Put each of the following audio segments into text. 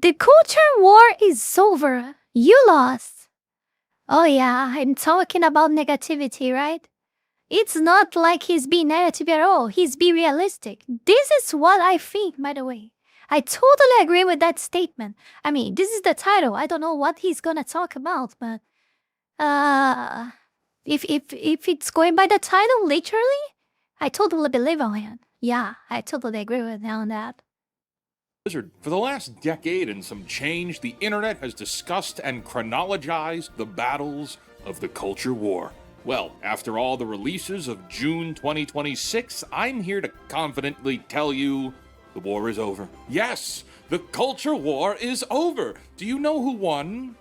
The culture war is over. You lost. Oh yeah, I'm talking about negativity, right? It's not like he's being negative at all. He's being realistic. This is what I think, by the way. I totally agree with that statement. I mean, this is the title. I don't know what he's gonna talk about, but if it's going by the title literally, I totally believe on it. Yeah, I totally agree with him on that. For the last decade and some change, the internet has discussed and chronologized the battles of the culture war. Well, after all the releases of June 2026, I'm here to confidently tell you the war is over. Yes, the culture war is over. Do you know who won?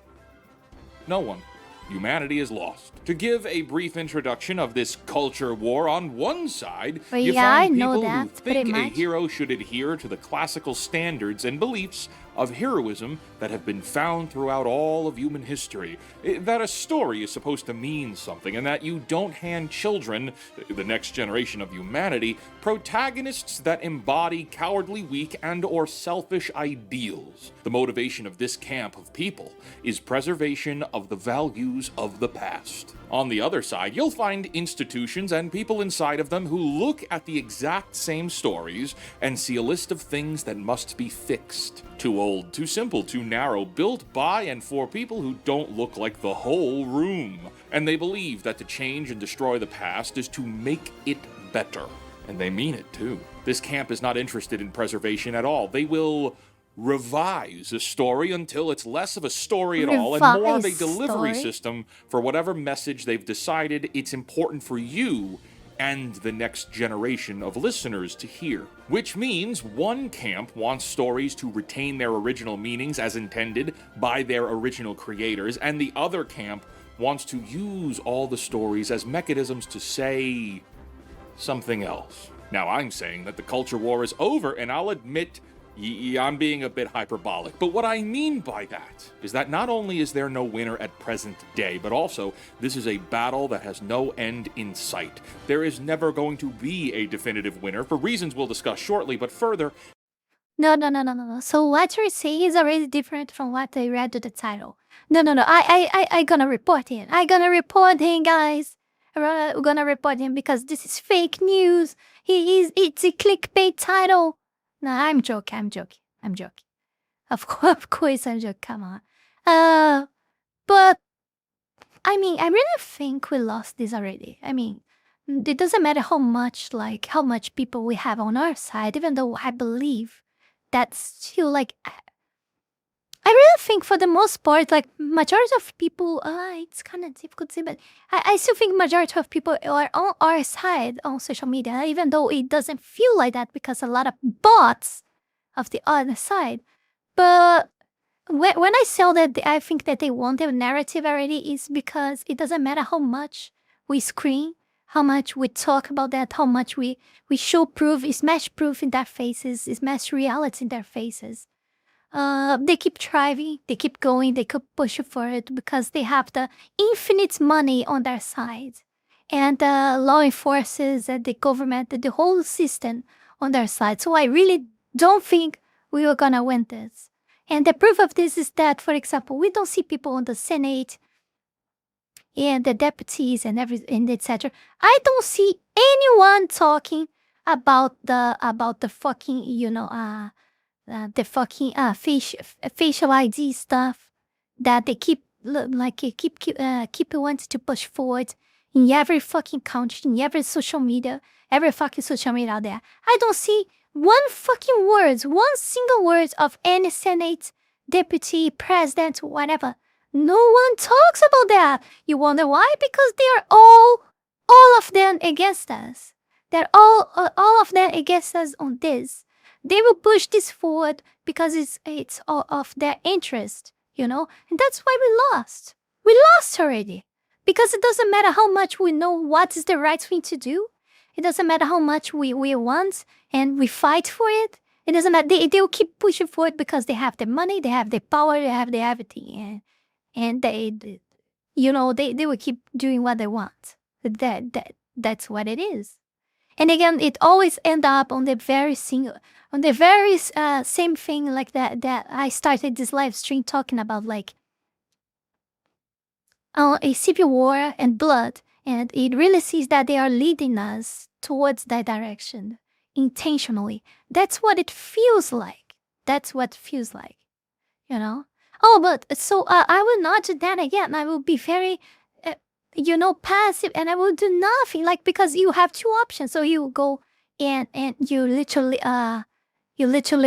No one. Humanity is lost. To give a brief introduction of this culture war, on one side, Well, you yeah, I find know people that, who pretty think a much. hero should adhere to the classical standards and beliefs of heroism that have been found throughout all of human history. That a story is supposed to mean something, and that you don't hand children, the next generation of humanity, protagonists that embody cowardly, weak, and or selfish ideals. The motivation of this camp of people is preservation of the values of the past. On the other side, you'll find institutions and people inside of them who look at the exact same stories and see a list of things that must be fixed. Too old, too simple, too narrow, built by and for people who don't look like the whole room. And they believe that to change and destroy the past is to make it better. And they mean it too. This camp is not interested in preservation at all. They will revise a story until it's less of a story at all and more of a Revise delivery story? system for whatever message they've decided it's important for you and the next generation of listeners to hear. Which means one camp wants stories to retain their original meanings as intended by their original creators, and the other camp wants to use all the stories as mechanisms to say something else. Now, I'm saying that the culture war is over, and I'll admit I'm being a bit hyperbolic, but what I mean by that is that not only is there no winner at present day, but also this is a battle that has no end in sight. There is never going to be a definitive winner for reasons we'll discuss shortly, but further, No. So what you're saying is already different from what I read to the title. No. I gonna report him. I gonna report him, guys. I'm gonna report him because this is fake news. It's a clickbait title. No, I'm joking. Of course I'm joking. Come on. But I mean, I really think we lost this already. I mean, it doesn't matter how much people we have on our side, even though I believe that's still like I really think for the most part, like majority of people, it's kind of difficult to say, but I still think majority of people are on our side on social media, even though it doesn't feel like that because a lot of bots of the other side. But when I say that I think that they want their narrative already is because it doesn't matter how much we scream, how much we talk about that, how much we show proof, smash proof in their faces, smash reality in their faces. They keep trying, they keep going, they keep pushing for it because they have the infinite money on their side. And the law enforcers and the government, the whole system on their side. So I really don't think we are gonna win this. And the proof of this is that, for example, we don't see people on the Senate and the deputies and etc. I don't see anyone talking about the fucking the fucking facial ID stuff that they keep wanting to push forward in every fucking country, in every social media out there. I don't see one single word of any Senate, deputy, president, whatever. No one talks about that. You wonder why? Because they're all of them against us. They're all of them against us on this. They will push this forward because it's all of their interest, and that's why we lost. We lost already because it doesn't matter how much we know what is the right thing to do. It doesn't matter how much we want and we fight for it. It doesn't matter. They will keep pushing for it because they have the money, they have the power, they have the everything, and they will keep doing what they want. That's what it is. And again, it always end up on the very same thing like that I started this live stream talking about, like a civil war and blood. And it really sees that they are leading us towards that direction intentionally. That's what it feels like. That's what it feels like, you know? Oh, but so I will not do that again. I will be very, passive, and I will do nothing. Like, because you have two options. So you go and you literally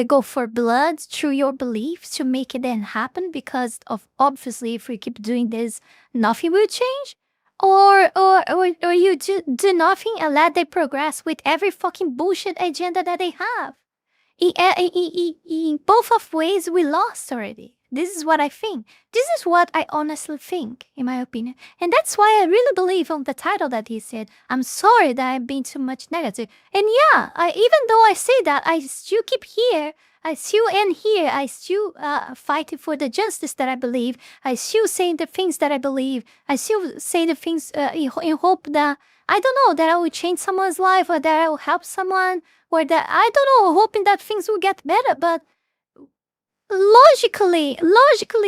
go for blood through your beliefs to make it then happen, because of obviously if we keep doing this, nothing will change. Or you do nothing and let them progress with every fucking bullshit agenda that they have. In both of ways, we lost already. This is what I think. This is what I honestly think, in my opinion. And that's why I really believe on the title that he said, I'm sorry that I'm being too much negative. And yeah, even though I say that, I still keep here. I still am here. I still fighting for the justice that I believe. I still saying the things that I believe. I still say the things in hope that, I don't know, that I will change someone's life, or that I will help someone, or that, I don't know, hoping that things will get better. But logically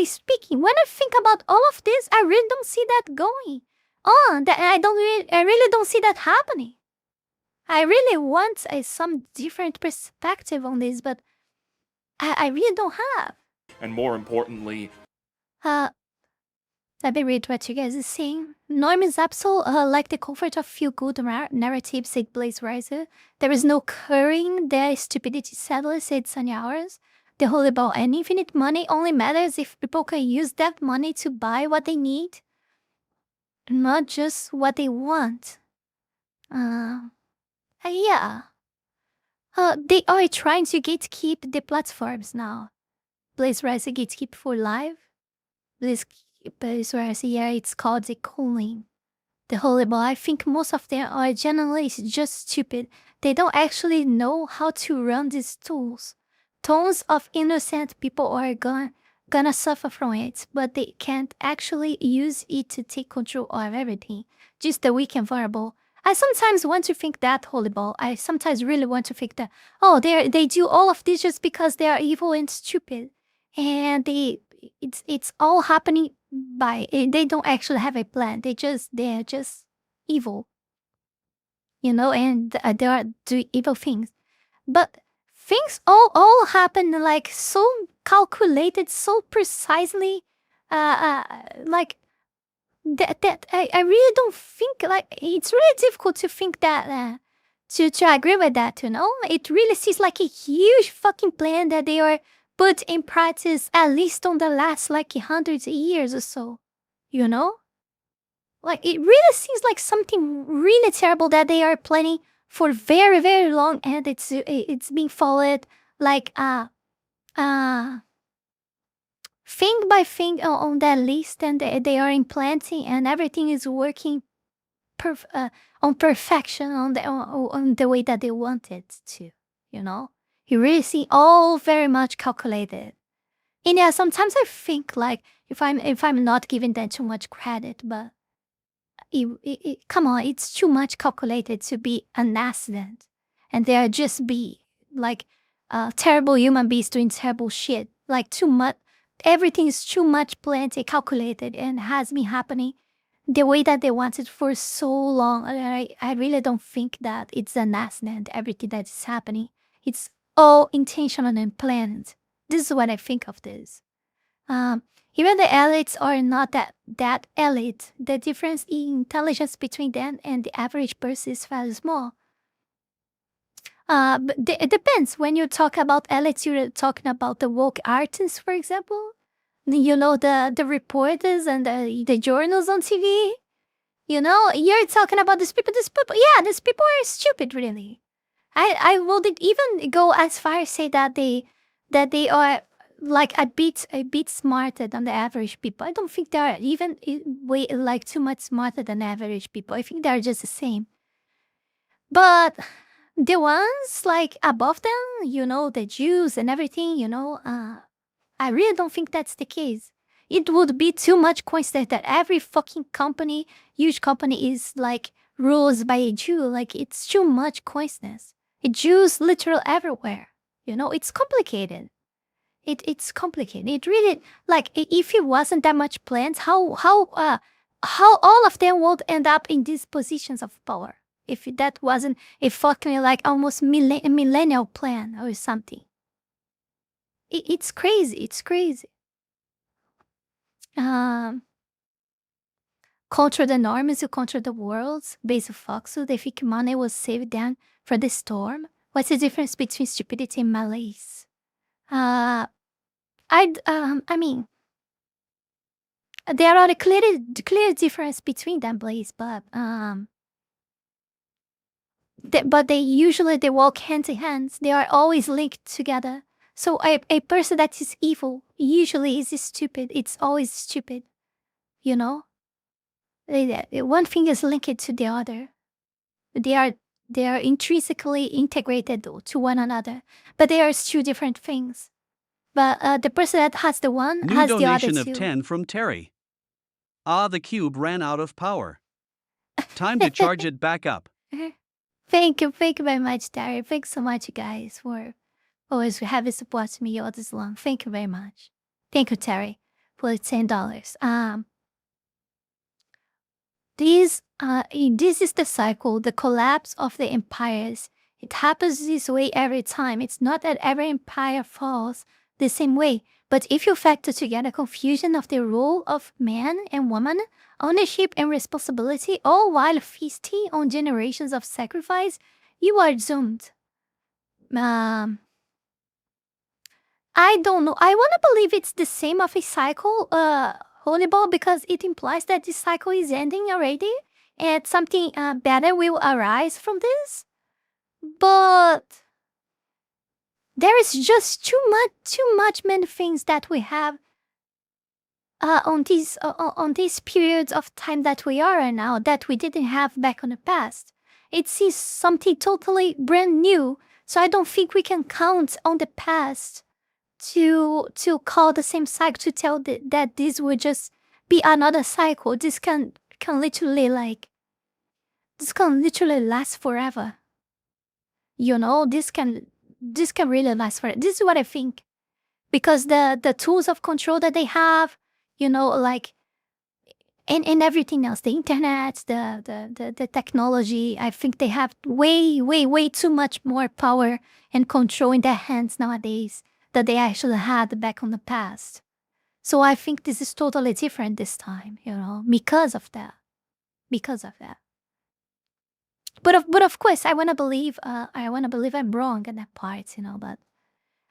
speaking, when I think about all of this, I really don't see that going on. That I really don't see that happening. I really want some different perspective on this, but I really don't have. And more importantly, let me read what you guys are saying. Norm is absolute, like the comfort of feel-good narrative, said Blaze Riser. There is no currying their stupidity, sadly, said Sunny Hours. The whole about and infinite money only matters if people can use that money to buy what they need, not just what they want. Yeah. They are trying to gatekeep the platforms now. Blaze Riser gatekeep for live. Blaze Riser, yeah, it's called the cooling. The horrible. I think most of them are generally just stupid. They don't actually know how to run these tools. Tons of innocent people are gonna suffer from it, but they can't actually use it to take control of everything. Just the weak and vulnerable. I sometimes want to think that, horrible. I sometimes really want to think that, oh, they do all of this just because they are evil and stupid, and it's all happening by, they don't actually have a plan. They're just evil, and they are do evil things. But things all happen like so calculated, so precisely, like that I really don't think, like, it's really difficult to think that to agree with that. It really seems like a huge fucking plan that they are put in practice, at least on the last like hundreds of years or so. Like, it really seems like something really terrible that they are planning for very, very long, and it's being followed like thing by thing on that list, and they are implanting, and everything is working on perfection, on the way that they want it to. You really see all very much calculated. And yeah, sometimes I think, like, if I'm not giving them too much credit, but come on, it's too much calculated to be an accident, and they are just be like terrible human beings doing terrible shit. Like, too much, everything is too much planned and calculated, and has been happening the way that they wanted for so long. I really don't think that it's an accident. Everything that is happening, it's all intentional and planned. This is what I think of this. Even the elites are not that elite. The difference in intelligence between them and the average person is very small. But it depends. When you talk about elites, you're talking about the woke artists, for example. The reporters and the journals on TV. You're talking about these people. Yeah, these people are stupid, really. I wouldn't even go as far as say that they are like a bit smarter than the average people. I don't think they are even way like too much smarter than average people. I think they are just the same. But the ones like above them, the Jews and everything, I really don't think that's the case. It would be too much coincidence that every fucking company, huge company, is like rules by a Jew. Like, it's too much coincidence. Jews literal everywhere. It's complicated. It's complicated. It really, like, if it wasn't that much plans, how all of them would end up in these positions of power if that wasn't a fucking like almost millennial plan or something. It's crazy. It's crazy. Control the norms, you control the worlds. Base of Foxu, they think money will save them for the storm. What's the difference between stupidity and malaise? I mean, there are a clear difference between them, Blaze, but they usually they walk hand in hand. They are always linked together. So a person that is evil usually is stupid. It's always stupid, One thing is linked to the other. They are intrinsically integrated to one another, but they are two different things. But the person that has the one New has the other donation of two. 10 from Terry. The cube ran out of power. Time to charge it back up. Thank you very much, Terry. Thanks so much, you guys, for always having supported me all this long. Thank you very much. Thank you, Terry, for the $10. This is the cycle, the collapse of the empires. It happens this way every time. It's not that every empire falls the same way, but if you factor together confusion of the role of man and woman, ownership and responsibility, all while feasting on generations of sacrifice, you are doomed. I don't know. I want to believe it's the same of a cycle, Holy Ball, because it implies that this cycle is ending already and something better will arise from this. But there is just too much many things that we have on these periods of time that we are in now that we didn't have back on the past. It seems something totally brand new, so I don't think we can count on the past to call the same cycle to tell that this will just be another cycle. This can literally last forever. This can really last forever. This is what I think, because the tools of control that they have, like, and everything else, the internet, the technology, I think they have way too much more power and control in their hands nowadays that they actually had back in the past. So I think this is totally different this time, because of that. But of course, I wanna believe I'm wrong in that part, but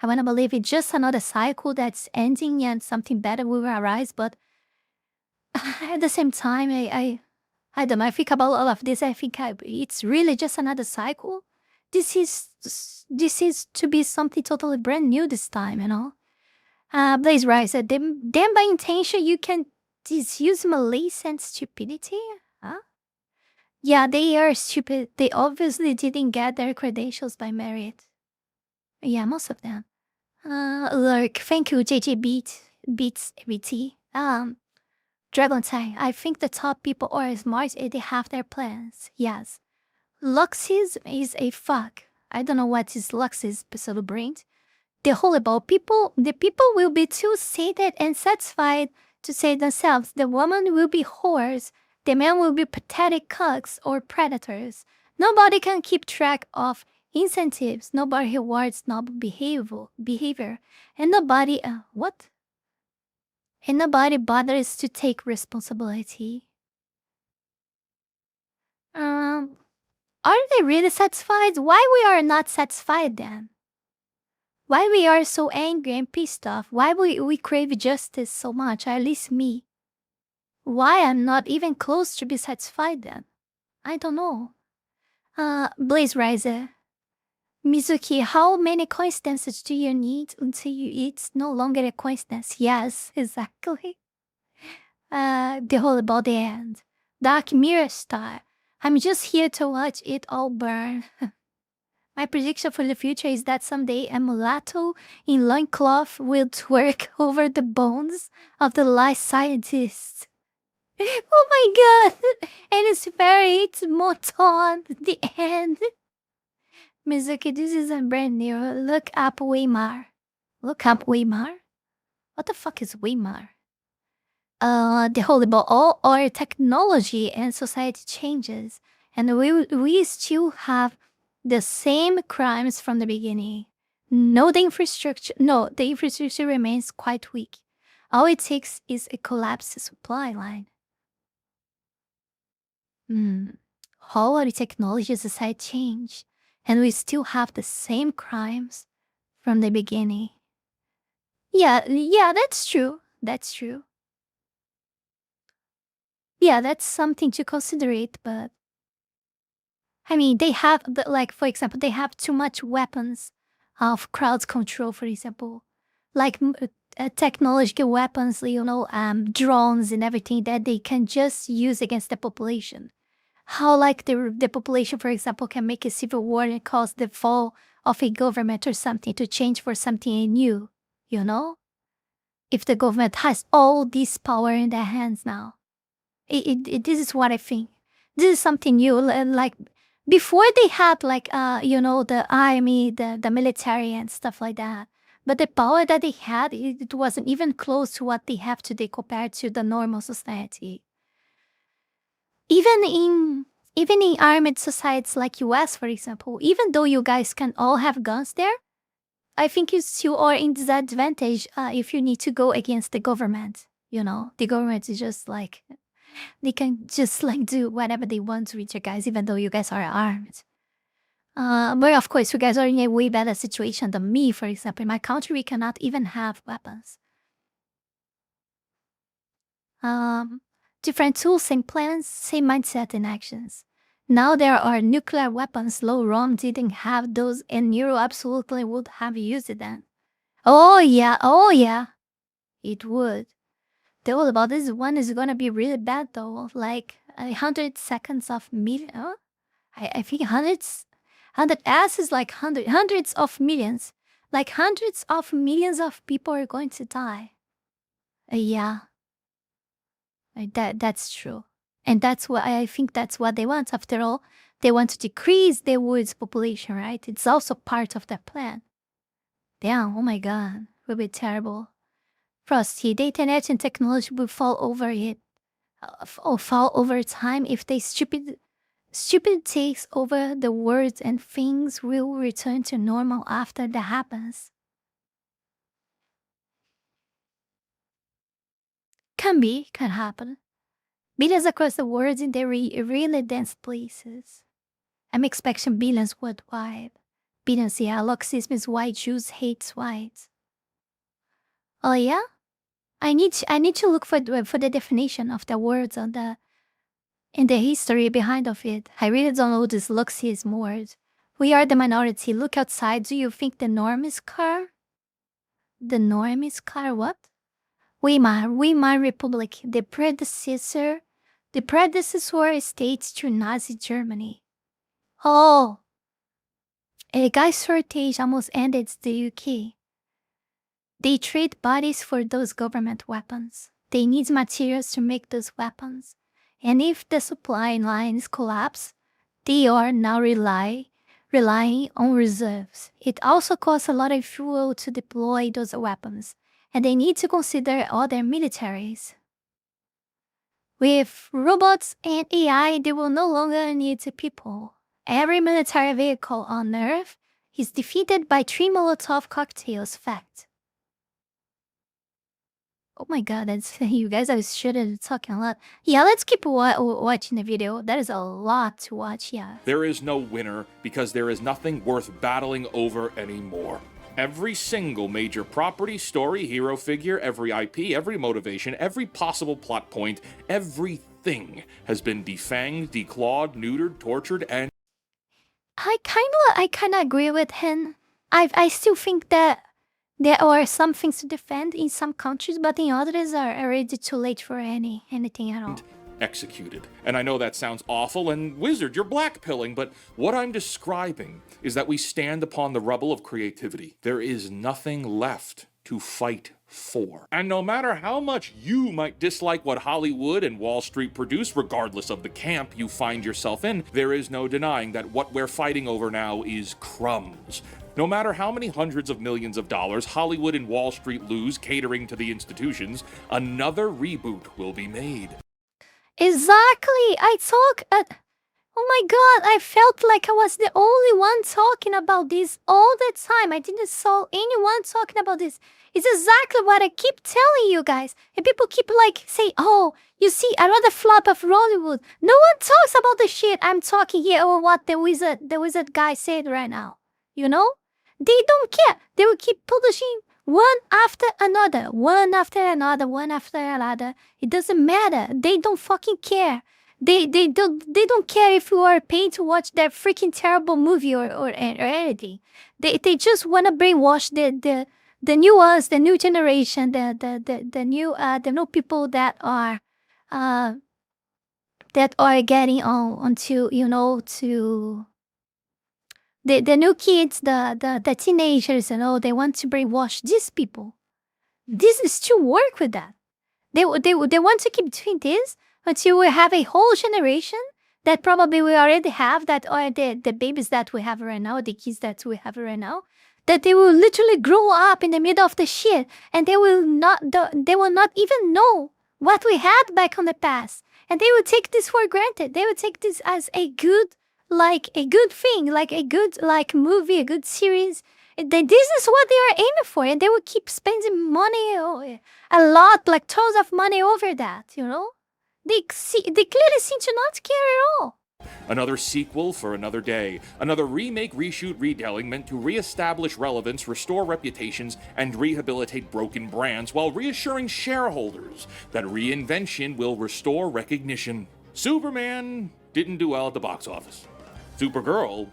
I wanna believe it's just another cycle that's ending and something better will arise. But at the same time, I don't know. I think about all of this. I think it's really just another cycle. This is to be something totally brand new this time, Blaze Rise said, then by intention you can disuse malice and stupidity? Huh? Yeah, they are stupid. They obviously didn't get their credentials by merit. Yeah, most of them. Lurk, thank you, JJ Beats BT. Dragon Tang, I think the top people are smart and they have their plans. Yes. Luxism is a fuck. I don't know what is Luxism celebrate. The horrible people, the people will be too sated and satisfied to say themselves. The woman will be whores. The men will be pathetic cucks or predators. Nobody can keep track of incentives. Nobody rewards noble behavior. And nobody, what? And nobody bothers to take responsibility. Are they really satisfied? Why we are not satisfied then? Why we are so angry and pissed off? Why we crave justice so much, at least me? Why I'm not even close to be satisfied then? I don't know. Blaze Riser. Mizuki, how many coincidences do you need until it's no longer a coincidence? Yes, exactly. The whole about the end. Dark Mirror Star. I'm just here to watch it all burn. My prediction for the future is that someday a mulatto in loincloth will twerk over the bones of the life scientists. Oh my god! And it's Moton, the end. Mizuki, this is a brand new. Look up Weimar. Look up Weimar? What the fuck is Weimar? The whole about all our technology and society changes, and we still have the same crimes from the beginning. The infrastructure remains quite weak. All it takes is a collapsed supply line. How our technology and society change, and we still have the same crimes from the beginning. Yeah, that's true. That's true. Yeah, that's something to considerate, but I mean, they have, like, for example, they have too much weapons of crowd control, for example. Like technological weapons, drones and everything that they can just use against the population. How, like, the population, for example, can make a civil war and cause the fall of a government or something to change for something new, you know? If the government has all this power in their hands now. This is what I think. This is something new. Like before they had like the army, the military and stuff like that. But the power that they had, it wasn't even close to what they have today compared to the normal society. Even in armed societies like US, for example, even though you guys can all have guns there, I think you still are in disadvantage if you need to go against the government. The government is just like, they can just like do whatever they want with you guys, even though you guys are armed. But of course, you guys are in a way better situation than me, for example. In my country, we cannot even have weapons. Different tools, same plans, same mindset and actions. Now there are nuclear weapons. Low Rome didn't have those, and Nero absolutely would have used them. Oh yeah, it would. The all about this one is gonna be really bad though. Like 100 seconds of million. I think hundred S is like hundreds of millions. Like hundreds of millions of people are going to die. Yeah, that's true, and that's what I think. That's what they want. After all, they want to decrease the woods population, right? It's also part of their plan. Damn! Oh my god, will be terrible. Frosty, the internet and technology will fall over it. Fall over time if they stupid takes over the world, and things will return to normal after that happens. Can happen. Billions across the world in the really dense places. I'm expecting billions worldwide. Billions, yeah. Loxism is white, Jews hates whites. Oh yeah? I need to look for the definition of the words on the in the history behind of it. I really don't know this Luxism word. We are the minority. Look outside. Do you think the norm is car? The norm is car what? Weimar Republic, the predecessor state to Nazi Germany. Oh, a gas shortage almost ended the UK. They trade bodies for those government weapons. They need materials to make those weapons. And if the supply lines collapse, they are now relying on reserves. It also costs a lot of fuel to deploy those weapons, and they need to consider other militaries. With robots and AI, they will no longer need people. Every military vehicle on Earth is defeated by 3 Molotov cocktails. Fact. Oh my god, that's you guys are shooting talking a lot. Yeah, let's keep watching the video. That is a lot to watch, yeah. There is no winner because there is nothing worth battling over anymore. Every single major property, story, hero figure, every IP, every motivation, every possible plot point, everything has been defanged, declawed, neutered, tortured, and I kinda agree with him. I still think that there are some things to defend in some countries, but in others are already too late for anything at all. executed. And I know that sounds awful, and Wizard, you're blackpilling, but what I'm describing is that we stand upon the rubble of creativity. There is nothing left to fight for. And no matter how much you might dislike what Hollywood and Wall Street produce, regardless of the camp you find yourself in, there is no denying that what we're fighting over now is crumbs. No matter how many hundreds of millions of dollars Hollywood and Wall Street lose catering to the institutions, another reboot will be made. Exactly. Oh my god, I felt like I was the only one talking about this all the time. I didn't saw anyone talking about this. It's exactly what I keep telling you guys. And people keep like say, oh, you see another flop of Hollywood. No one talks about the shit I'm talking here or what the wizard guy said right now. You know? They don't care. They will keep publishing one after another, one after another, one after another. It doesn't matter. They don't fucking care. They don't care if you are paid to watch that freaking terrible movie or anything. They just wanna brainwash the new us, the new generation, the new people that are getting onto to the new kids, the teenagers and all. They want to brainwash these people. This is to work with that. They want to keep doing this until we have a whole generation that probably we already have, that are the babies that we have right now, the kids that we have right now, that they will literally grow up in the middle of the shit and they will not even know what we had back on the past. And they will take this for granted. They will take this as a good thing, like a good movie, a good series. This is what they are aiming for, and they will keep spending money, a lot, like tons of money over that, you know? They clearly seem to not care at all. Another sequel for another day. Another remake, reshoot, retelling meant to re-establish relevance, restore reputations, and rehabilitate broken brands while reassuring shareholders that reinvention will restore recognition. Superman didn't do well at the box office. Supergirl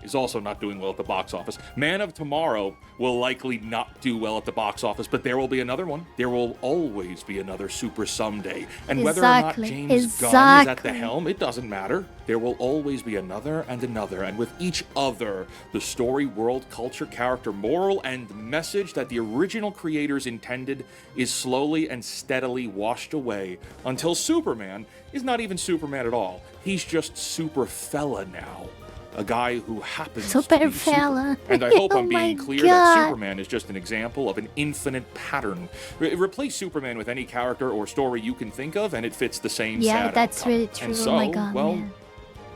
is also not doing well at the box office. Man of Tomorrow will likely not do well at the box office, but there will be another one. There will always be another Super someday. And whether or not James Gunn is at the helm, it doesn't matter. There will always be another and another, and with each other, the story, world, culture, character, moral, and message that the original creators intended is slowly and steadily washed away until Superman is not even Superman at all. He's just Super Fella now. A guy who happens to be fella. And I hope I'm being clear that God. Superman is just an example of an infinite pattern. Replace Superman with any character or story you can think of, and it fits the same Yeah, sad that's outcome. really true. And so, Oh my God, well, man.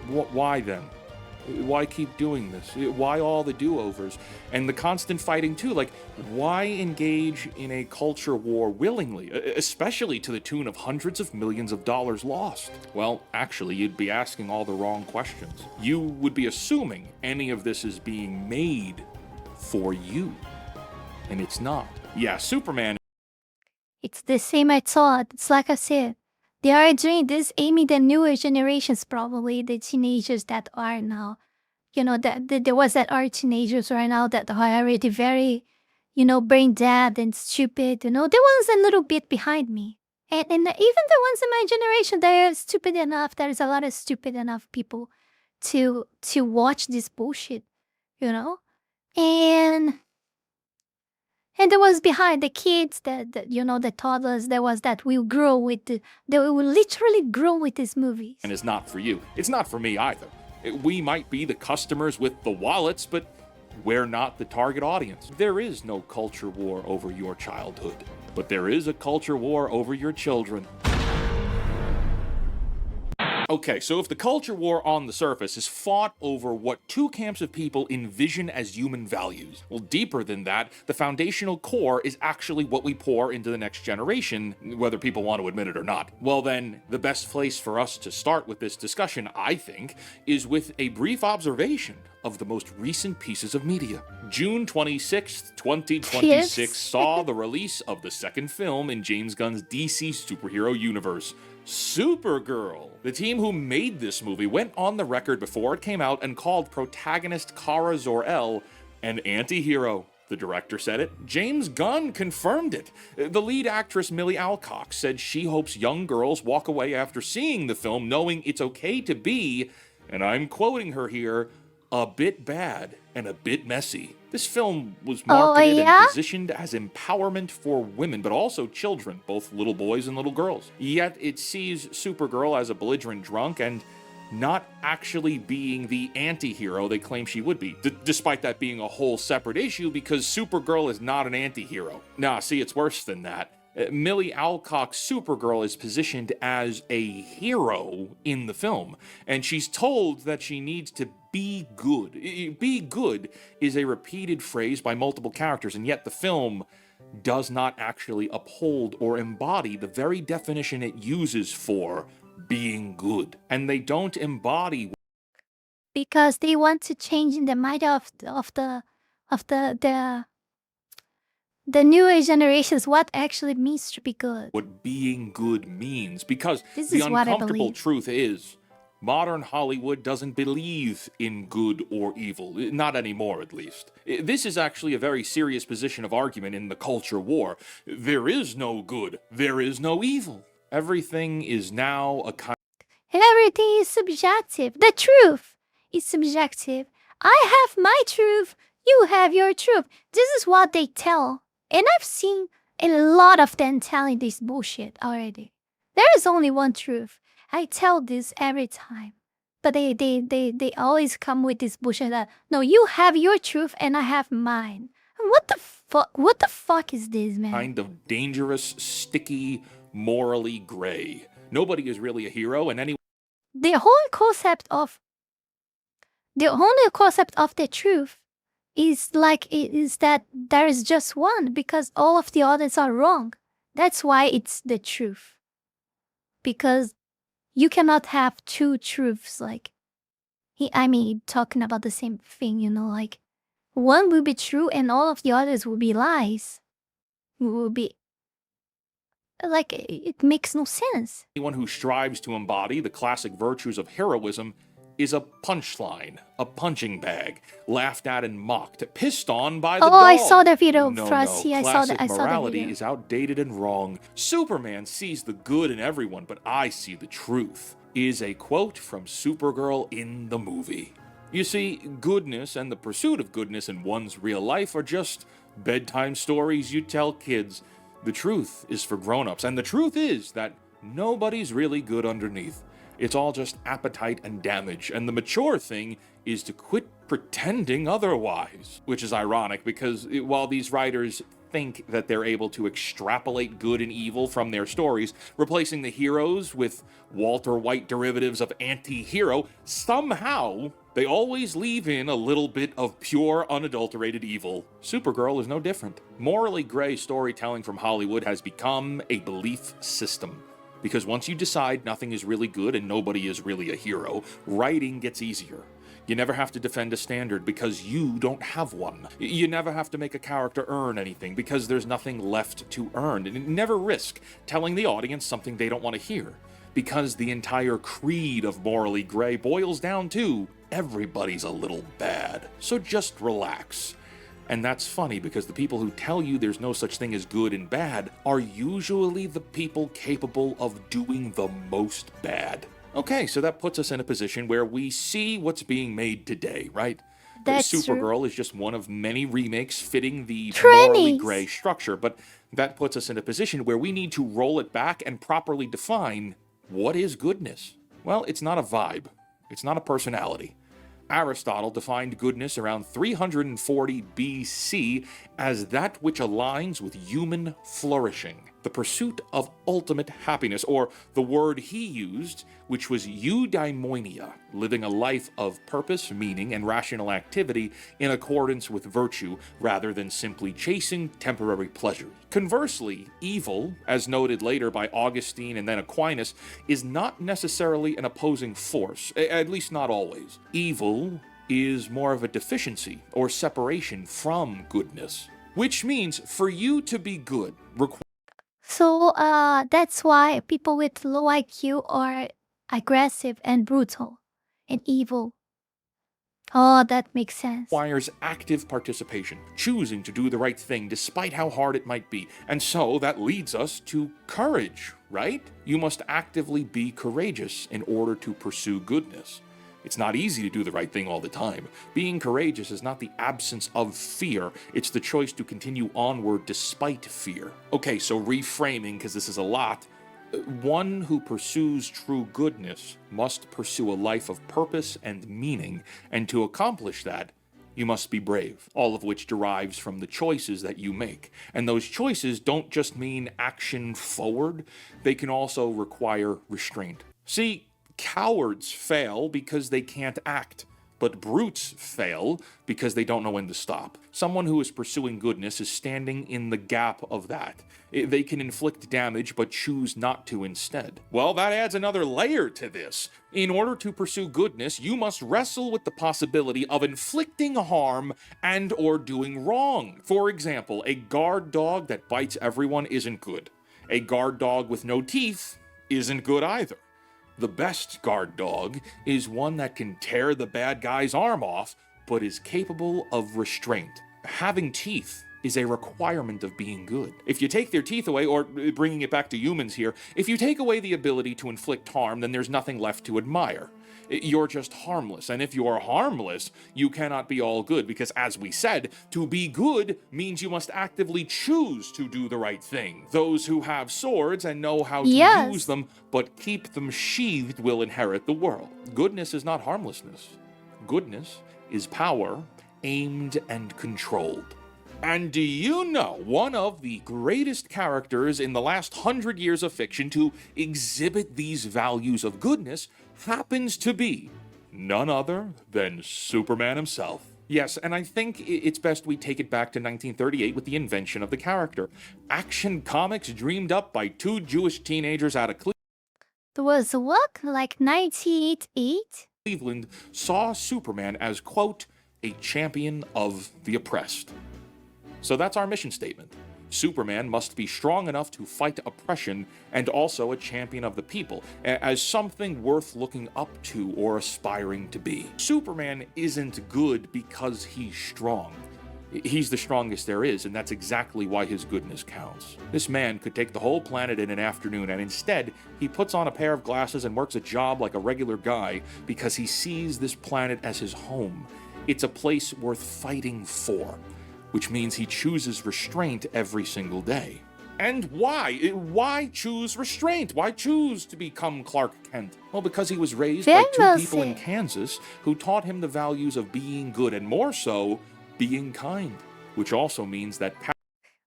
why then? Why keep doing this? Why all the do-overs? And the constant fighting too. Like, why engage in a culture war willingly, especially to the tune of hundreds of millions of dollars lost? Well, actually, you'd be asking all the wrong questions. You would be assuming any of this is being made for you. And it's not. Yeah, Superman. It's the same I thought. It's like I said. They are doing this aiming the newer generations, probably the teenagers that are now, there was that are teenagers right now that are already very, brain dead and stupid. The ones a little bit behind me, and even the ones in my generation, they are stupid enough. There is a lot of stupid enough people to watch this bullshit, and. And there was behind the kids, the toddlers, there was that will grow with, they will literally grow with these movies. And is not for you. It's not for me either. We might be the customers with the wallets, but we're not the target audience. There is no culture war over your childhood, but there is a culture war over your children. Okay, so if the culture war on the surface is fought over what two camps of people envision as human values, well, deeper than that, the foundational core is actually what we pour into the next generation, whether people want to admit it or not. Well then, the best place for us to start with this discussion, I think, is with a brief observation of the most recent pieces of media. June 26th, 2026 Yes. saw the release of the second film in James Gunn's DC superhero universe, Supergirl. The team who made this movie went on the record before it came out and called protagonist Kara Zor-El an anti-hero. The director said it. James Gunn confirmed it. The lead actress Millie Alcock said she hopes young girls walk away after seeing the film knowing it's okay to be, and I'm quoting her here, a bit bad and a bit messy. This film was Oh, marketed and yeah? positioned as empowerment for women, but also children, both little boys and little girls. Yet it sees Supergirl as a belligerent drunk and not actually being the anti-hero they claim she would be, despite that being a whole separate issue because Supergirl is not an anti-hero. Nah, see, it's worse than that. Millie Alcock's Supergirl is positioned as a hero in the film, and she's told that she needs to be good. Be good is a repeated phrase by multiple characters, and yet the film does not actually uphold or embody the very definition it uses for being good. And they don't embody Because they want to change in the mind of the newer generations what actually means to be good. what being good means, because This the is what I uncomfortable believe. truth is modern Hollywood doesn't believe in good or evil, not anymore at least. This is actually a very serious position of argument in the culture war. There is no good, there is no evil. Everything is now a kind Everything is subjective. The truth is subjective. I have my truth. You have your truth. This is what they tell. And I've seen a lot of them telling this bullshit already. There is only one truth. I tell this every time. But they always come with this bullshit that, no, you have your truth and I have mine. What the fuck? What the fuck is this, man? of dangerous, sticky, morally gray. Nobody is really a hero, and anyone The whole concept of the truth is that there is just one because all of the others are wrong. That's why it's the truth. Because you cannot have two truths talking about the same thing, like one will be true and all of the others will be lies. Will be like it makes no sense. Anyone who strives to embody the classic virtues of heroism is a punchline, a punching bag, laughed at and mocked, pissed on by the Oh, dog. I saw the video, No, Frosty. I saw classic the morality video. is outdated and wrong. Superman sees the good in everyone, but I see the truth, is a quote from Supergirl in the movie. You see, goodness and the pursuit of goodness in one's real life are just bedtime stories you tell kids. The truth is for grown-ups, and the truth is that nobody's really good underneath. It's all just appetite and damage, and the mature thing is to quit pretending otherwise. Which is ironic, because while these writers think that they're able to extrapolate good and evil from their stories, replacing the heroes with Walter White derivatives of anti-hero, somehow they always leave in a little bit of pure, unadulterated evil. Supergirl is no different. Morally gray storytelling from Hollywood has become a belief system. Because once you decide nothing is really good and nobody is really a hero, writing gets easier. You never have to defend a standard because you don't have one. You never have to make a character earn anything because there's nothing left to earn. And never risk telling the audience something they don't want to hear. Because the entire creed of morally gray boils down to everybody's a little bad. So just relax. And that's funny because the people who tell you there's no such thing as good and bad are usually the people capable of doing the most bad. Okay, so that puts us in a position where we see what's being made today, right? That's Supergirl is just one of many remakes fitting the Trannies. morally gray structure, but that puts us in a position where we need to roll it back and properly define what is goodness. Well, it's not a vibe. It's not a personality. Aristotle defined goodness around 340 BC as that which aligns with human flourishing, the pursuit of ultimate happiness, or the word he used, which was eudaimonia, living a life of purpose, meaning, and rational activity in accordance with virtue, rather than simply chasing temporary pleasures. Conversely, evil, as noted later by Augustine and then Aquinas, is not necessarily an opposing force, at least not always. Evil is more of a deficiency or separation from goodness, which means for you to be good So that's why people with low IQ are aggressive and brutal and evil. Oh, that makes sense. requires active participation, choosing to do the right thing despite how hard it might be. And so that leads us to courage, right? You must actively be courageous in order to pursue goodness. It's not easy to do the right thing all the time. Being courageous is not the absence of fear, it's the choice to continue onward despite fear. Okay, so reframing, because this is a lot. One who pursues true goodness must pursue a life of purpose and meaning, and to accomplish that, you must be brave, all of which derives from the choices that you make. And those choices don't just mean action forward, they can also require restraint. See, cowards fail because they can't act, but brutes fail because they don't know when to stop. Someone who is pursuing goodness is standing in the gap of that. They can inflict damage but choose not to instead. Well, that adds another layer to this. In order to pursue goodness, you must wrestle with the possibility of inflicting harm and or doing wrong. For example, a guard dog that bites everyone isn't good. A guard dog with no teeth isn't good either. The best guard dog is one that can tear the bad guy's arm off, but is capable of restraint. Having teeth is a requirement of being good. If you take their teeth away, or bringing it back to humans here, if you take away the ability to inflict harm, then there's nothing left to admire. You're just harmless, and if you are harmless, you cannot be all good, because as we said, to be good means you must actively choose to do the right thing. Those who have swords and know how to use them, but keep them sheathed, will inherit the world. Goodness is not harmlessness. Goodness is power, aimed and controlled. And do you know one of the greatest characters in the last 100 years of fiction to exhibit these values of goodness happens to be none other than Superman himself. Yes, and I think it's best we take it back to 1938 with the invention of the character. Action Comics, dreamed up by two Jewish teenagers out of There was what? Like 1988? Cleveland, saw Superman as, quote, a champion of the oppressed. So that's our mission statement. Superman must be strong enough to fight oppression and also a champion of the people, as something worth looking up to or aspiring to be. Superman isn't good because he's strong. He's the strongest there is, and that's exactly why his goodness counts. This man could take the whole planet in an afternoon, and instead, he puts on a pair of glasses and works a job like a regular guy because he sees this planet as his home. It's a place worth fighting for, which means he chooses restraint every single day. And why? Why choose restraint? Why choose to become Clark Kent? Well, because he was raised by two people in Kansas who taught him the values of being good and, more so, being kind, which also means that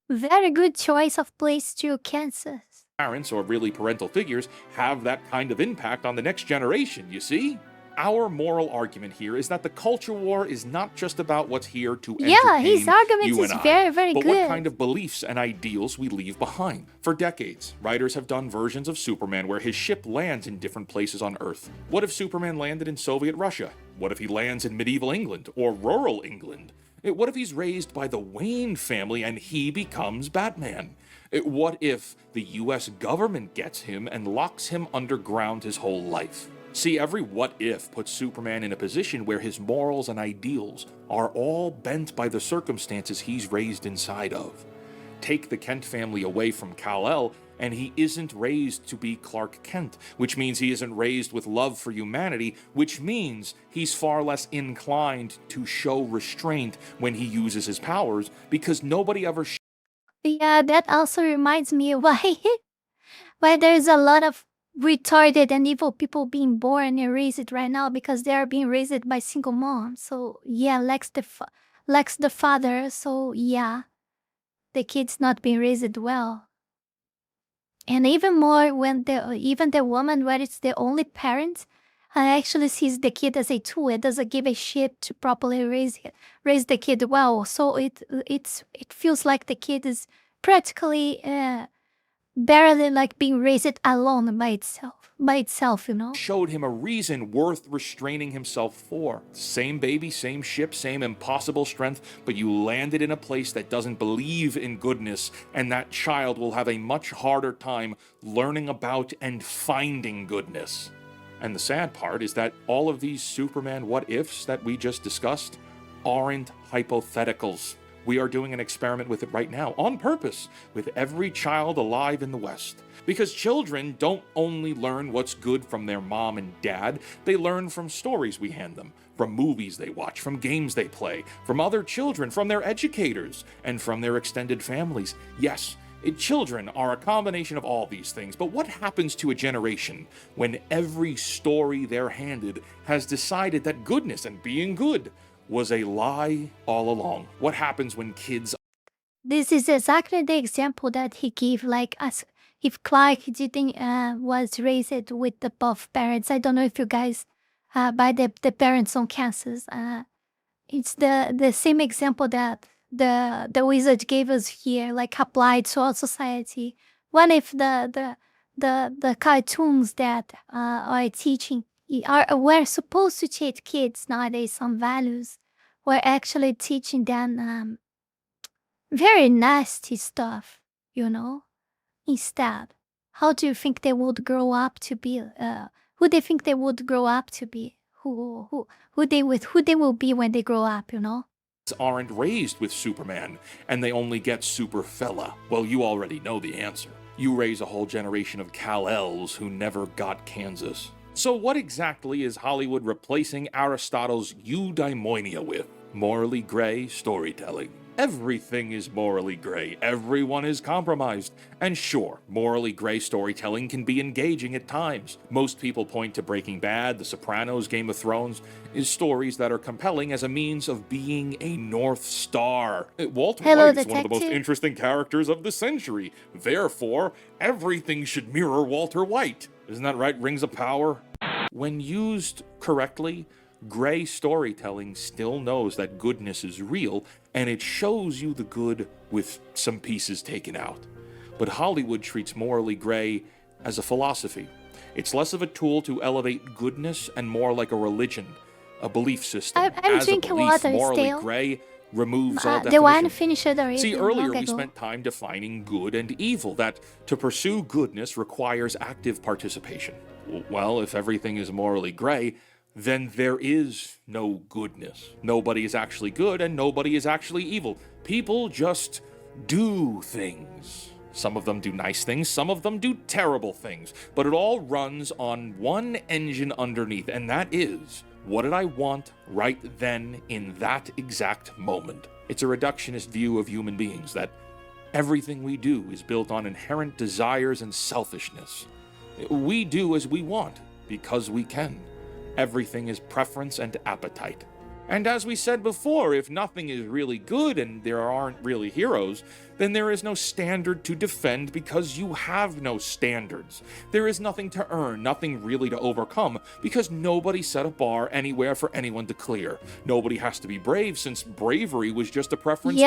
very good choice of place to Kansas. Parents, or really parental figures, have that kind of impact on the next generation, you see? Our moral argument here is that the culture war is not just about what's here to entertain his argument you is and I, very, very but good. what kind of beliefs and ideals we leave behind. For decades, writers have done versions of Superman where his ship lands in different places on Earth. What if Superman landed in Soviet Russia? What if he lands in medieval England or rural England? What if he's raised by the Wayne family and he becomes Batman? What if the US government gets him and locks him underground his whole life? See, every what if puts Superman in a position where his morals and ideals are all bent by the circumstances he's raised inside of. Take the Kent family away from Kal-El, and he isn't raised to be Clark Kent, which means he isn't raised with love for humanity, which means he's far less inclined to show restraint when he uses his powers, because nobody ever Yeah, that also reminds me why there's a lot of retarded and evil people being born and raised right now because they are being raised by single moms. So yeah, Lex the father. So yeah, the kid's not being raised well. And even more when even the woman where it's the only parent actually sees the kid as a tool. It doesn't give a shit to properly raise the kid well. So it feels like the kid is practically barely like being raised alone by itself, you know? showed him a reason worth restraining himself for. Same baby, same ship, same impossible strength, but you landed in a place that doesn't believe in goodness, and that child will have a much harder time learning about and finding goodness. And the sad part is that all of these Superman what-ifs that we just discussed aren't hypotheticals. We are doing an experiment with it right now, on purpose, with every child alive in the West. Because children don't only learn what's good from their mom and dad, they learn from stories we hand them, from movies they watch, from games they play, from other children, from their educators, and from their extended families. Yes, children are a combination of all these things, but what happens to a generation when every story they're handed has decided that goodness and being good was a lie all along? What happens when kids This is exactly the example that he gave, like as if Clark didn't was raised with the both parents. I don't know if you guys by the parents on Kansas. It's the same example that the wizard gave us here, like applied to our society. What if the cartoons that are teaching were supposed to teach kids nowadays some values, were actually teaching them very nasty stuff, you know? Instead, how do you think they would grow up to be? Who they think they would grow up to be? Who they will be when they grow up? You know? aren't raised with Superman and they only get Super Fella? Well, you already know the answer. You raise a whole generation of Kal-Els who never got Kansas. So what exactly is Hollywood replacing Aristotle's eudaimonia with? Morally gray storytelling. Everything is morally gray. Everyone is compromised. And sure, morally gray storytelling can be engaging at times. Most people point to Breaking Bad, The Sopranos, Game of Thrones, as stories that are compelling as a means of being a North Star. Walter White is one of the most interesting characters of the century. Therefore, everything should mirror Walter White. Isn't that right, Rings of Power? When used correctly, gray storytelling still knows that goodness is real, and it shows you the good with some pieces taken out. But Hollywood treats morally gray as a philosophy. It's less of a tool to elevate goodness and more like a religion, a belief system. I'm as drinking a belief, water morally still. gray removes all The wine definition. finished already. See, earlier long we ago. spent time defining good and evil, that to pursue goodness requires active participation. Well, if everything is morally gray, then there is no goodness. Nobody is actually good and nobody is actually evil. People just do things. Some of them do nice things, some of them do terrible things, but it all runs on one engine underneath, and that is, what did I want right then in that exact moment? It's a reductionist view of human beings, that everything we do is built on inherent desires and selfishness. We do as we want, because we can. Everything is preference and appetite. And as we said before, if nothing is really good and there aren't really heroes, then there is no standard to defend because you have no standards. There is nothing to earn, nothing really to overcome, because nobody set a bar anywhere for anyone to clear. Nobody has to be brave, since bravery was just a preference too.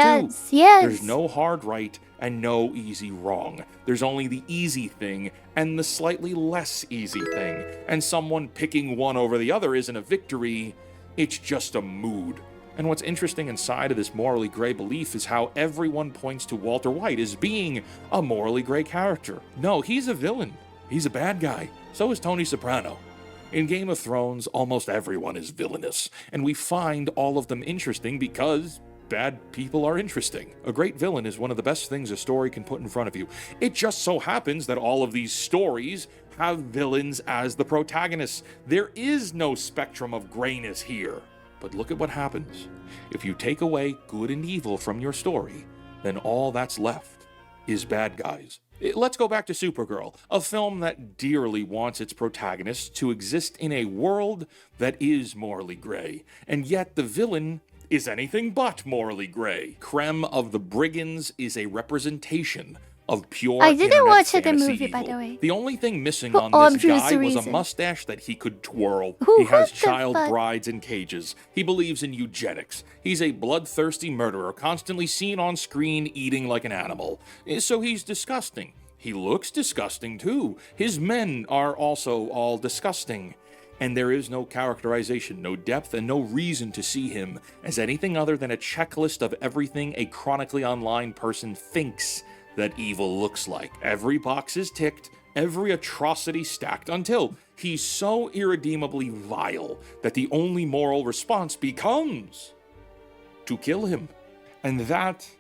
Yes. There's no hard right and no easy wrong. There's only the easy thing and the slightly less easy thing. And someone picking one over the other isn't a victory, it's just a mood. And what's interesting inside of this morally gray belief is how everyone points to Walter White as being a morally gray character. No, he's a villain. He's a bad guy. So is Tony Soprano. In Game of Thrones, almost everyone is villainous, and we find all of them interesting because bad people are interesting. A great villain is one of the best things a story can put in front of you. It just so happens that all of these stories have villains as the protagonists. There is no spectrum of grayness here. But look at what happens. If you take away good and evil from your story, then all that's left is bad guys. Let's go back to Supergirl, a film that dearly wants its protagonist to exist in a world that is morally gray, and yet the villain is anything but morally gray. Krem of the Brigands is a representation of pure I didn't internet watch the fantasy movie, by evil. the way. The only thing missing For on this obvious guy was a reason. mustache that he could twirl. Who- He has what the child fuck? brides in cages. He believes in eugenics. He's a bloodthirsty murderer, constantly seen on screen eating like an animal. So he's disgusting. He looks disgusting too. His men are also all disgusting. And there is no characterization, no depth, and no reason to see him as anything other than a checklist of everything a chronically online person thinks that evil looks like. Every box is ticked, every atrocity stacked, until he's so irredeemably vile that the only moral response becomes to kill him. And that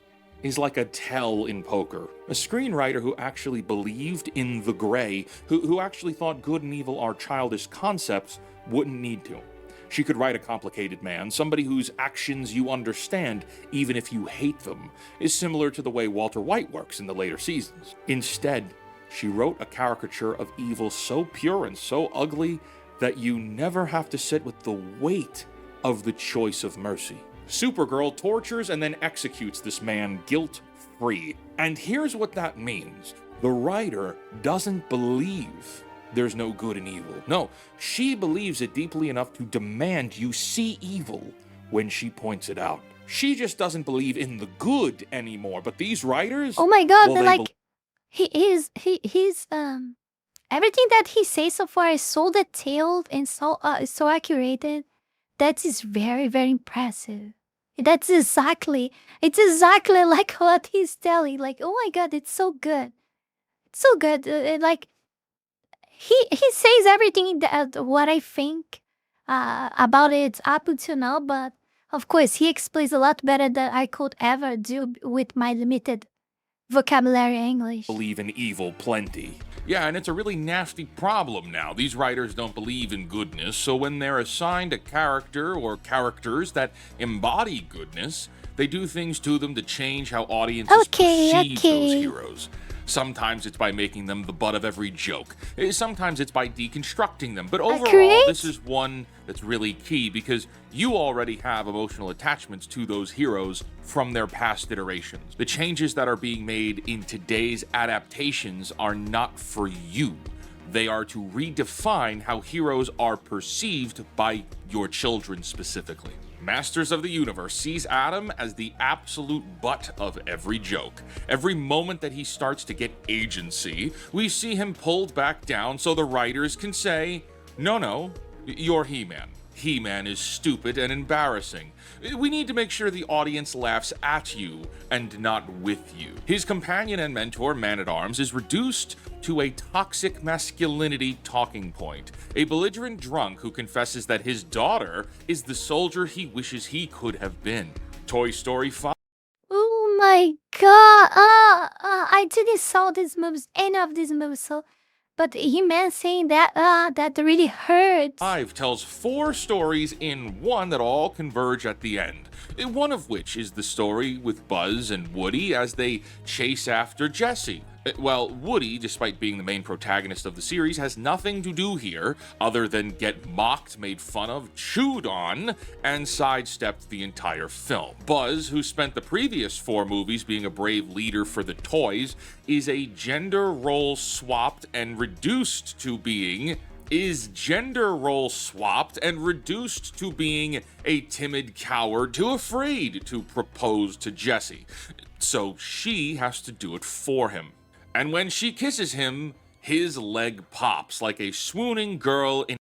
is like a tell in poker. A screenwriter who actually believed in the gray, who actually thought good and evil are childish concepts, wouldn't need to. She could write a complicated man, somebody whose actions you understand, even if you hate them, is similar to the way Walter White works in the later seasons. Instead, she wrote a caricature of evil so pure and so ugly that you never have to sit with the weight of the choice of mercy. Supergirl tortures and then executes this man guilt-free. And here's what that means. The writer doesn't believe there's no good and evil. No, she believes it deeply enough to demand you see evil when she points it out. She just doesn't believe in the good anymore, but these writers... Oh my god, well, like, he's everything that he says so far is so detailed and so accurate. That is very, very impressive. It's exactly like what he's telling. Like, oh my god, it's so good. It's so good. Like, he says everything that what I think about it up until now, but of course he explains a lot better than I could ever do with my limited vocabulary English. Believe in evil plenty. Yeah, and it's a really nasty problem now. These writers don't believe in goodness, so when they're assigned a character or characters that embody goodness, they do things to them to change how audiences perceive those heroes. Sometimes it's by making them the butt of every joke. Sometimes it's by deconstructing them. But overall, this is one that's really key because you already have emotional attachments to those heroes from their past iterations. The changes that are being made in today's adaptations are not for you. They are to redefine how heroes are perceived by your children specifically. Masters of the Universe sees Adam as the absolute butt of every joke. Every moment that he starts to get agency, we see him pulled back down so the writers can say, no, you're He-Man. He-Man is stupid and embarrassing. We need to make sure the audience laughs at you and not with you. His companion and mentor, Man-at-Arms, is reduced to a toxic masculinity talking point. A belligerent drunk who confesses that his daughter is the soldier he wishes he could have been. Toy Story 5. Oh my god! I didn't saw these movies, any of these movies, so... But He-Man saying that, that really hurts. 5 tells 4 stories in one that all converge at the end. One of which is the story with Buzz and Woody as they chase after Jessie. Well, Woody, despite being the main protagonist of the series, has nothing to do here other than get mocked, made fun of, chewed on, and sidestepped the entire film. Buzz, who spent the previous 4 movies being a brave leader for the toys, is a gender role swapped and reduced to being a timid coward too afraid to propose to Jessie. So she has to do it for him. And when she kisses him, his leg pops like a swooning girl in...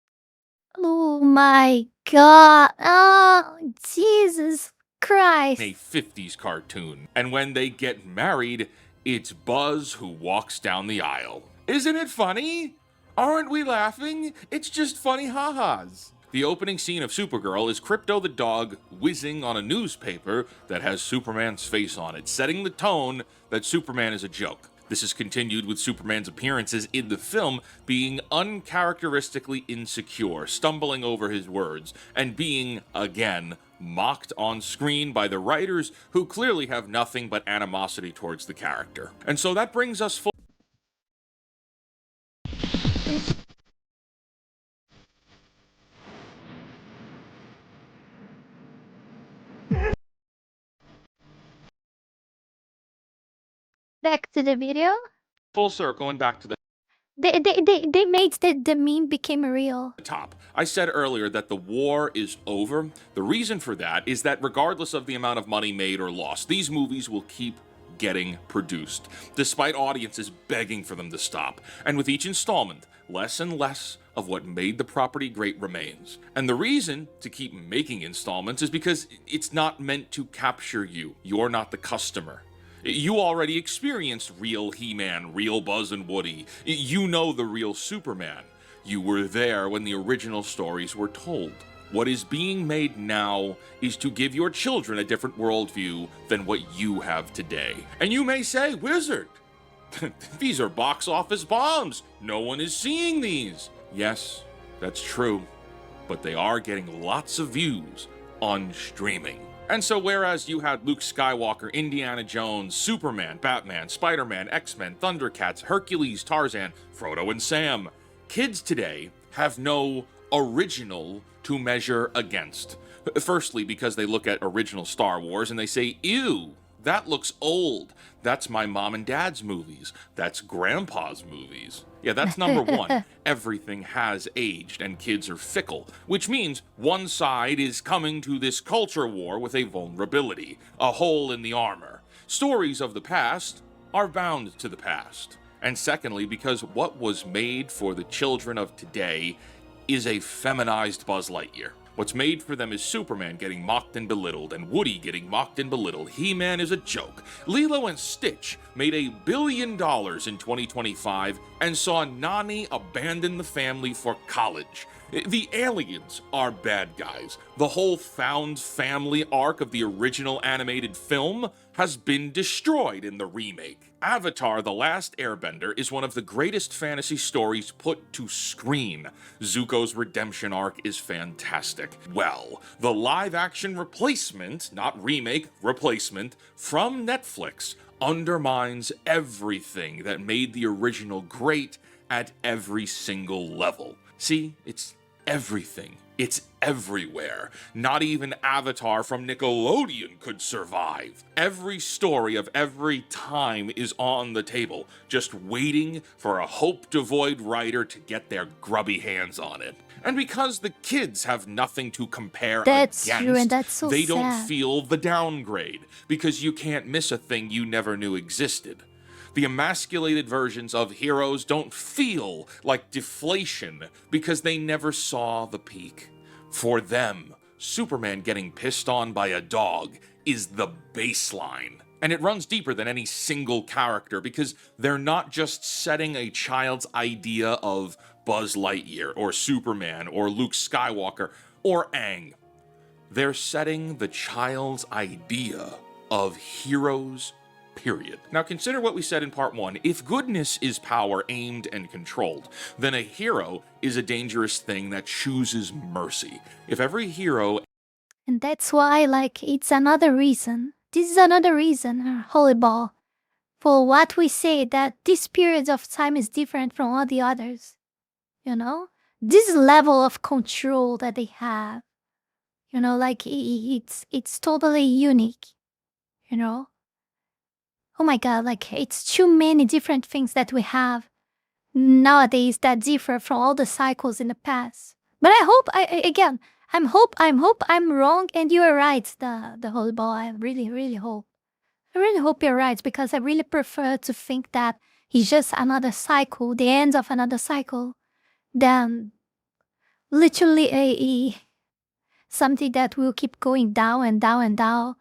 Oh my god. Oh, Jesus Christ. a 50s cartoon. And when they get married, it's Buzz who walks down the aisle. Isn't it funny? Aren't we laughing? It's just funny ha-has. The opening scene of Supergirl is Crypto the dog whizzing on a newspaper that has Superman's face on it, setting the tone that Superman is a joke. This is continued with Superman's appearances in the film being uncharacteristically insecure, stumbling over his words, and being, again, mocked on screen by the writers who clearly have nothing but animosity towards the character. And so that brings us full... Back to the video. full circle and back to the They made the meme became real. top. I said earlier that the war is over. The reason for that is that regardless of the amount of money made or lost, these movies will keep getting produced, despite audiences begging for them to stop. And with each installment, less and less of what made the property great remains. And the reason to keep making installments is because it's not meant to capture you. You're not the customer. You already experienced real He-Man, real Buzz and Woody. You know the real Superman. You were there when the original stories were told. What is being made now is to give your children a different worldview than what you have today. And you may say, Wizard, these are box office bombs. No one is seeing these. Yes, that's true. But they are getting lots of views on streaming. And so whereas you had Luke Skywalker, Indiana Jones, Superman, Batman, Spider-Man, X-Men, Thundercats, Hercules, Tarzan, Frodo and Sam, kids today have no original to measure against. Firstly, because they look at original Star Wars and they say, ew, that looks old. That's my mom and dad's movies. That's grandpa's movies. Yeah, that's number one. Everything has aged and kids are fickle, which means one side is coming to this culture war with a vulnerability, a hole in the armor. Stories of the past are bound to the past. And secondly, because what was made for the children of today is a feminized Buzz Lightyear. What's made for them is Superman getting mocked and belittled, and Woody getting mocked and belittled. He-Man is a joke. Lilo and Stitch made $1 billion in 2025 and saw Nani abandon the family for college. The aliens are bad guys. The whole found family arc of the original animated film has been destroyed in the remake. Avatar: The Last Airbender is one of the greatest fantasy stories put to screen. Zuko's redemption arc is fantastic. Well, the live-action replacement, not remake, replacement, from Netflix undermines everything that made the original great at every single level. See, it's everything. It's everywhere. Not even Avatar from Nickelodeon could survive. Every story of every time is on the table, just waiting for a hope-devoid writer to get their grubby hands on it. And because the kids have nothing to compare That's against, true, and that's so they don't sad. feel the downgrade, because you can't miss a thing you never knew existed. The emasculated versions of heroes don't feel like deflation because they never saw the peak. For them, Superman getting pissed on by a dog is the baseline. And it runs deeper than any single character because they're not just setting a child's idea of Buzz Lightyear or Superman or Luke Skywalker or Aang. They're setting the child's idea of heroes, period. Now consider what we said in part 1. If goodness is power aimed and controlled, then a hero is a dangerous thing that chooses mercy. If every hero... And that's why, like, it's another reason. This is another reason, holy ball, for what we say that this period of time is different from all the others. You know? This level of control that they have. You know, like, it's totally unique. You know? Oh my god, like, it's too many different things that we have nowadays that differ from all the cycles in the past. But I hope, I'm wrong and you are right, the whole ball. I really hope. I really hope you're right, because I really prefer to think that it's just another cycle, the end of another cycle, than literally something that will keep going down and down and down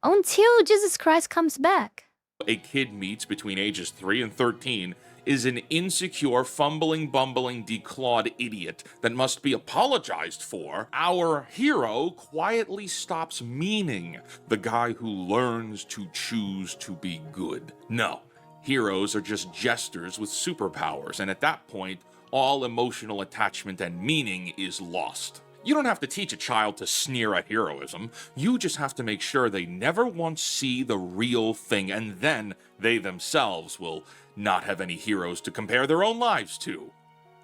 until Jesus Christ comes back. A kid meets between ages 3 and 13 is an insecure, fumbling, bumbling, declawed idiot that must be apologized for. Our hero quietly stops meaning the guy who learns to choose to be good. No, heroes are just jesters with superpowers, and at that point, all emotional attachment and meaning is lost. You don't have to teach a child to sneer at heroism. You just have to make sure they never once see the real thing, and then they themselves will not have any heroes to compare their own lives to.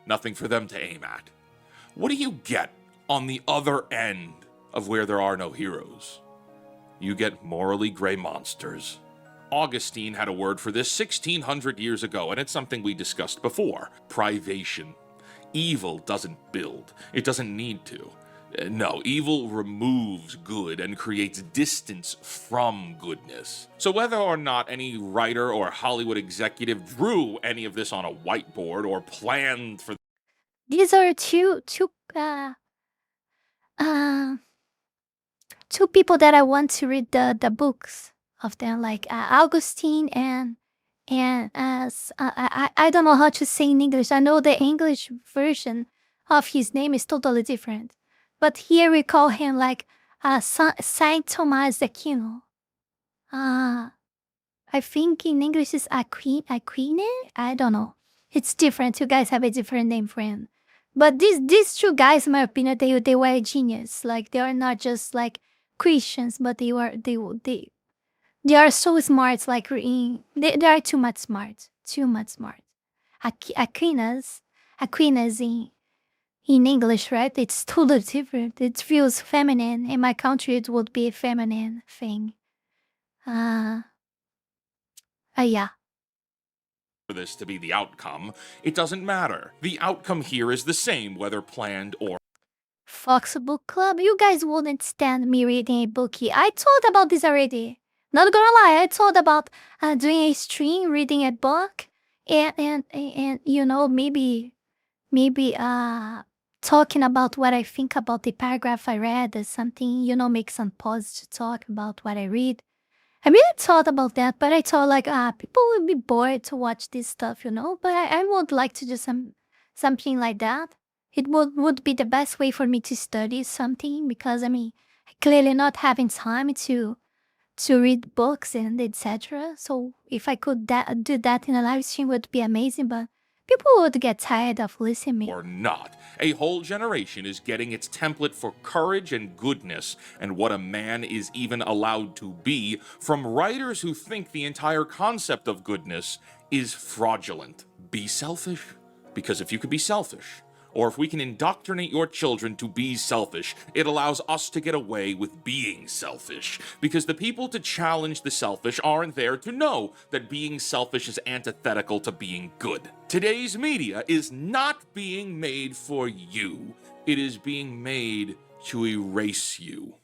Nothing for them to aim at. What do you get on the other end of where there are no heroes? You get morally gray monsters. Augustine had a word for this 1600 years ago, and it's something we discussed before. Privation. Evil doesn't build. It doesn't need to. No, evil removes good and creates distance from goodness. So whether or not any writer or Hollywood executive drew any of this on a whiteboard or planned for... These are two people that I want to read the books of them, like Augustine and as I don't know how to say in English. I know the English version of his name is totally different. But here we call him like Saint Thomas d'Aquino. I think in English is Aquine. I don't know. It's different. You guys have a different name for him. But these two guys, in my opinion, they were genius. Like they are not just like Christians, but they are so smart. Like they are too much smart. Too much smart. Aquinas in English, right? It's totally different. It feels feminine. In my country, it would be a feminine thing. Yeah. For this to be the outcome, it doesn't matter. The outcome here is the same, whether planned or Fox Book Club? You guys wouldn't stand me reading a bookie. I told about this already. Not gonna lie, I told about doing a stream, reading a book, and you know, maybe talking about what I think about the paragraph I read or something, you know, make some pause to talk about what I read. I really thought about that, but I thought like, people would be bored to watch this stuff, you know? But I would like to do something like that. It would be the best way for me to study something because I mean, clearly not having time to read books and etc. So if I could do that in a live stream would be amazing, but people would get tired of listening me. or not. A whole generation is getting its template for courage and goodness and what a man is even allowed to be from writers who think the entire concept of goodness is fraudulent. Be selfish? Because if you could be selfish, or if we can indoctrinate your children to be selfish, it allows us to get away with being selfish. Because the people to challenge the selfish aren't there to know that being selfish is antithetical to being good. Today's media is not being made for you. It is being made to erase you.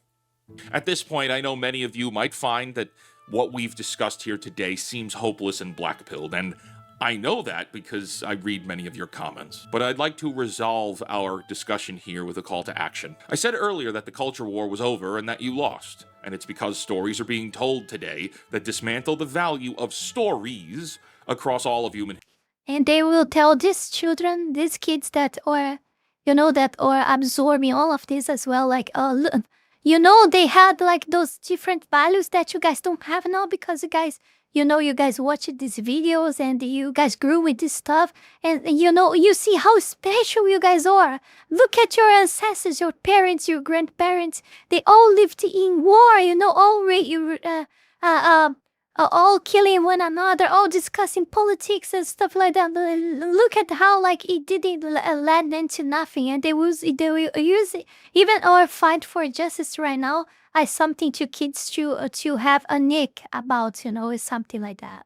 At this point, I know many of you might find that what we've discussed here today seems hopeless and black-pilled, and I know that because I read many of your comments, but I'd like to resolve our discussion here with a call to action. I said earlier that the culture war was over and that you lost, and it's because stories are being told today that dismantle the value of stories across all of human. And they will tell these children, these kids that are, you know, that are absorbing all of this as well. Like, look, you know, they had like those different values that you guys don't have now because you guys, you know, you guys watched these videos and you guys grew with this stuff. And, you know, you see how special you guys are. Look at your ancestors, your parents, your grandparents. They all lived in war, you know, all killing one another, all discussing politics and stuff like that. Look at how like it didn't lead into nothing, and they will use it, even our fight for justice right now as something to kids to have a nick about, you know, is something like that.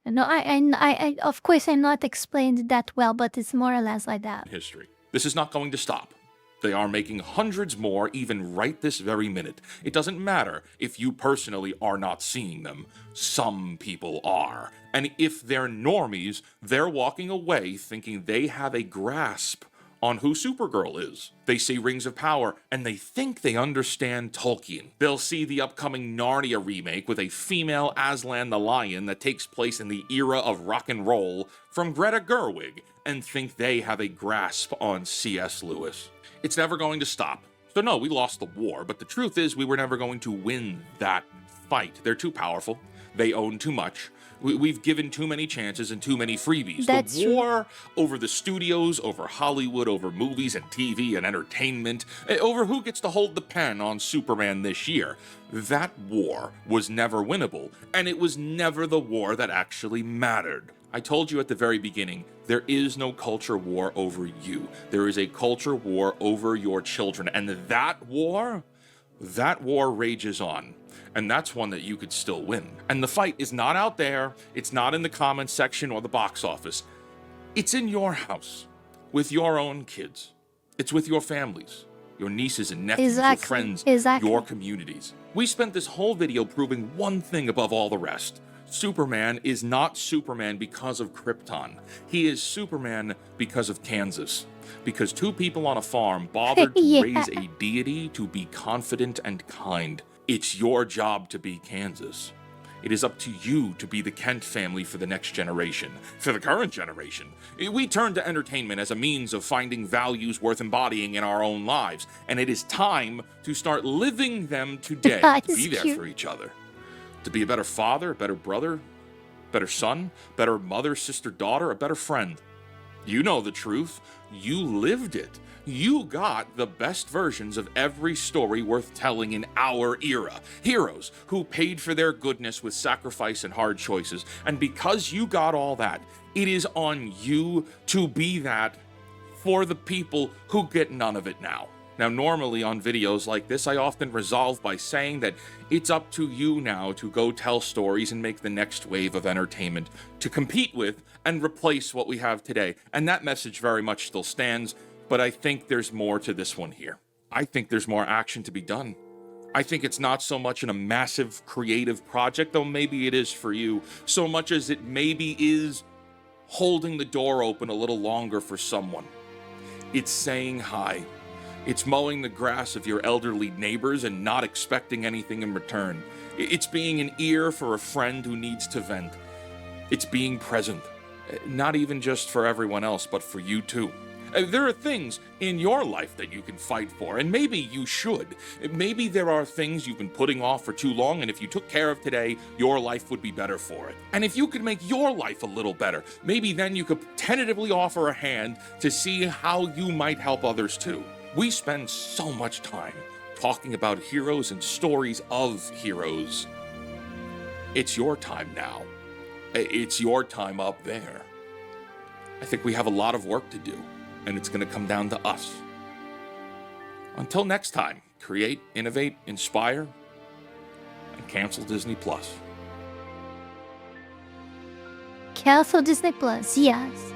You know, I of course I'm not explained that well, but it's more or less like that. History. This is not going to stop. They are making hundreds more even right this very minute. It doesn't matter if you personally are not seeing them. Some people are. And if they're normies, they're walking away thinking they have a grasp on who Supergirl is. They see Rings of Power and they think they understand Tolkien. They'll see the upcoming Narnia remake with a female Aslan the Lion that takes place in the era of rock and roll from Greta Gerwig and think they have a grasp on C.S. Lewis. It's never going to stop. So no, we lost the war, but the truth is we were never going to win that fight. They're too powerful. They own too much. We've given too many chances and too many freebies. That's the war over the studios, over Hollywood, over movies and TV and entertainment, over who gets to hold the pen on Superman this year. That war was never winnable, and it was never the war that actually mattered. I told you at the very beginning, there is no culture war over you. There is a culture war over your children, and that war rages on. And that's one that you could still win. And the fight is not out there, it's not in the comments section or the box office. It's in your house, with your own kids. It's with your families, your nieces and nephews, your friends, your communities. We spent this whole video proving one thing above all the rest. Superman is not Superman because of Krypton. He is Superman because of Kansas. Because two people on a farm bothered to raise a deity to be confident and kind. It's your job to be Kansas. It is up to you to be the Kent family for the next generation, for the current generation. We turn to entertainment as a means of finding values worth embodying in our own lives, and it is time to start living them today, That to is be there cute. for each other, to be a better father, a better brother, better son, better mother, sister, daughter, a better friend. You know the truth. You lived it. You got the best versions of every story worth telling in our era. Heroes who paid for their goodness with sacrifice and hard choices. And because you got all that, it is on you to be that for the people who get none of it now. Now, normally on videos like this, I often resolve by saying that it's up to you now to go tell stories and make the next wave of entertainment to compete with and replace what we have today. And that message very much still stands, but I think there's more to this one here. I think there's more action to be done. I think it's not so much in a massive creative project, though maybe it is for you, so much as it maybe is holding the door open a little longer for someone. It's saying hi. It's mowing the grass of your elderly neighbors and not expecting anything in return. It's being an ear for a friend who needs to vent. It's being present, not even just for everyone else, but for you too. There are things in your life that you can fight for, and maybe you should. Maybe there are things you've been putting off for too long, and if you took care of today, your life would be better for it. And if you could make your life a little better, maybe then you could tentatively offer a hand to see how you might help others too. We spend so much time talking about heroes and stories of heroes. It's your time now. It's your time up there. I think we have a lot of work to do, and it's going to come down to us. Until next time, create, innovate, inspire, and cancel Disney+. Cancel Disney Plus, yes.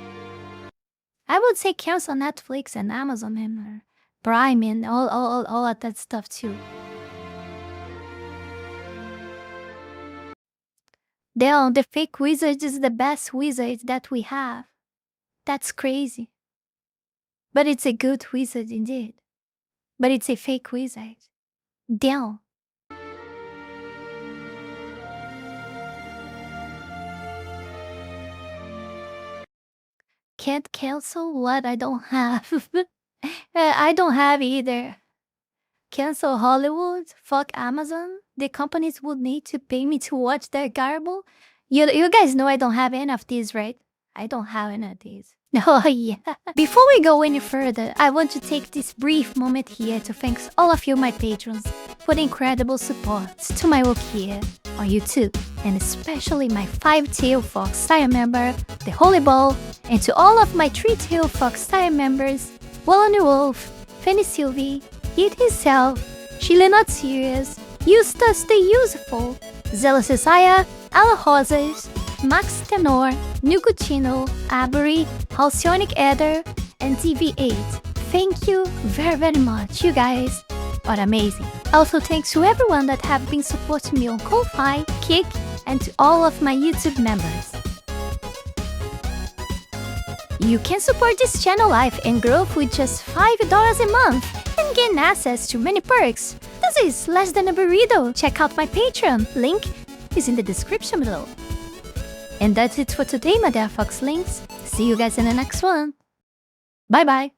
I would say cancel Netflix and Amazon and Prime and all of that stuff too. Damn, the fake wizard is the best wizard that we have. That's crazy. But it's a good wizard indeed. But it's a fake wizard. Damn. Can't cancel what I don't have. I don't have either. Cancel Hollywood? Fuck Amazon? The companies would need to pay me to watch their garble? You guys know I don't have any of these, right? I don't have any of these. Oh yeah. Before we go any further, I want to take this brief moment here to thank all of you, my patrons, for the incredible support to my work here on YouTube, and especially my 5-tailed fox tier member, the Holy Ball, and to all of my 3-tailed fox tier members, Wallony Wolf, Fanny Sylvie, Eat Himself, Chile Not Serious, Eustace the Useful, Zealous Isaiah, Ala Rosas, Max Tenor, Nugutino, Avery, Halcyonic Eder, and TV8. Thank you very, very much. You guys are amazing. Also, thanks to everyone that have been supporting me on Ko-Fi, Kick, and to all of my YouTube members. You can support this channel life and growth with just $5 a month and gain access to many perks. This is less than a burrito. Check out my Patreon. Link is in the description below. And that's it for today, my dear Foxlings. See you guys in the next one. Bye bye.